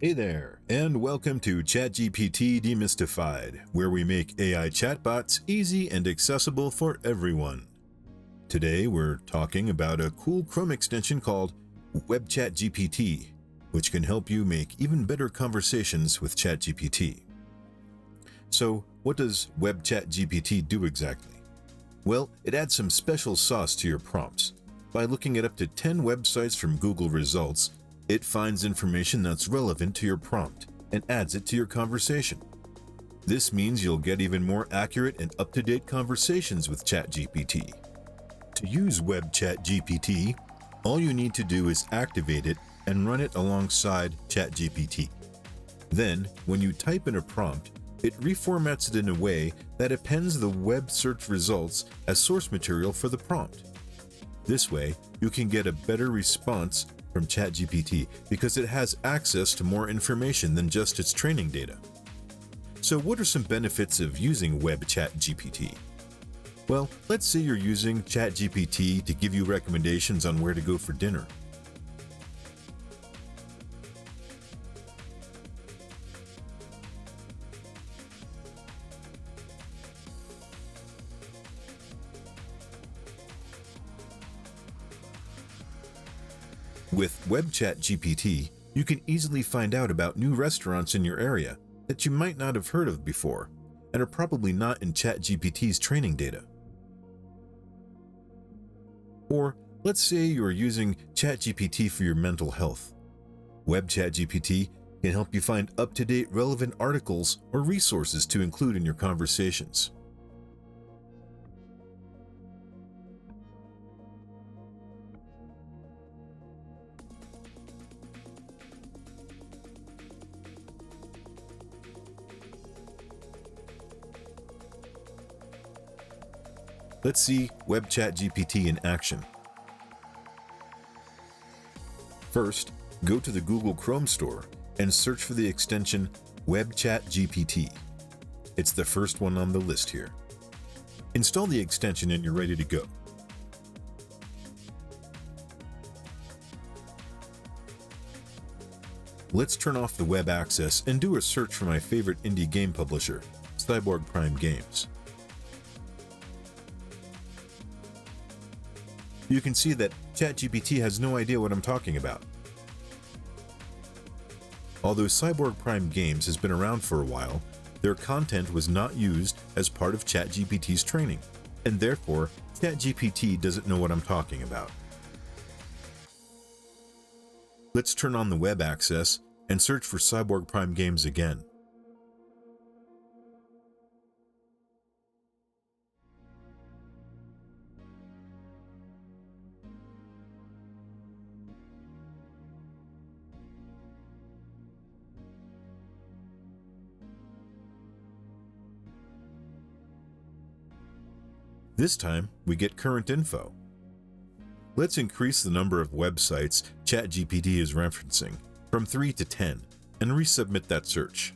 Hey there, and welcome to ChatGPT Demystified, where we make AI chatbots easy and accessible for everyone. Today we're talking about a cool Chrome extension called Webchatgpt, which can help you make even better conversations with ChatGPT. So, what does Webchatgpt do exactly? Well, it adds some special sauce to your prompts. By looking at up to 10 websites from Google results, it finds information that's relevant to your prompt and adds it to your conversation. This means you'll get even more accurate and up-to-date conversations with ChatGPT. To use WebChatGPT, all you need to do is activate it and run it alongside ChatGPT. Then, when you type in a prompt, it reformats it in a way that appends the web search results as source material for the prompt. This way, you can get a better response from ChatGPT because it has access to more information than just its training data. So what are some benefits of using WebChatGPT? Well, let's say you're using ChatGPT to give you recommendations on where to go for dinner. With WebChatGPT, you can easily find out about new restaurants in your area that you might not have heard of before and are probably not in ChatGPT's training data. Or let's say you're using ChatGPT for your mental health. WebChatGPT can help you find up-to-date relevant articles or resources to include in your conversations. Let's see WebChatGPT in action. First, go to the Google Chrome store and search for the extension WebChatGPT. It's the first one on the list here. Install the extension and you're ready to go. Let's turn off the web access and do a search for my favorite indie game publisher, Cyborg Prime Games. You can see that ChatGPT has no idea what I'm talking about. Although Cyborg Prime Games has been around for a while, their content was not used as part of ChatGPT's training, and therefore ChatGPT doesn't know what I'm talking about. Let's turn on the web access and search for Cyborg Prime Games again. This time, we get current info. Let's increase the number of websites ChatGPT is referencing from 3 to 10 and resubmit that search.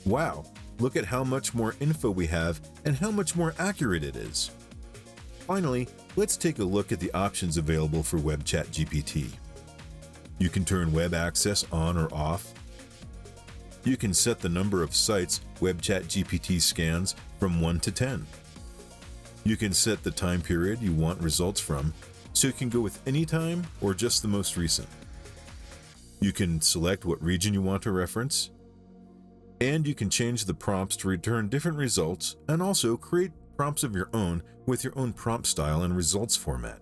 Wow, look at how much more info we have and how much more accurate it is. Finally, let's take a look at the options available for WebChatGPT. You can turn web access on or off. You can set the number of sites WebChatGPT scans from 1 to 10. You can set the time period you want results from, so you can go with any time or just the most recent. You can select what region you want to reference, and you can change the prompts to return different results and also create prompts of your own with your own prompt style and results format.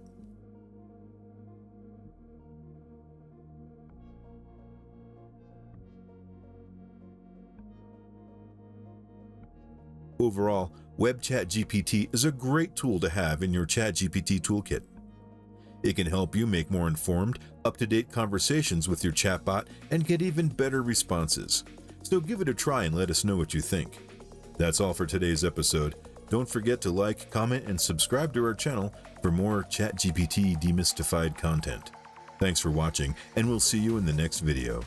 Overall, Webchatgpt is a great tool to have in your ChatGPT toolkit. It can help you make more informed, up-to-date conversations with your chatbot and get even better responses. So give it a try and let us know what you think. That's all for today's episode. Don't forget to like, comment, and subscribe to our channel for more ChatGPT Demystified content. Thanks for watching, and we'll see you in the next video.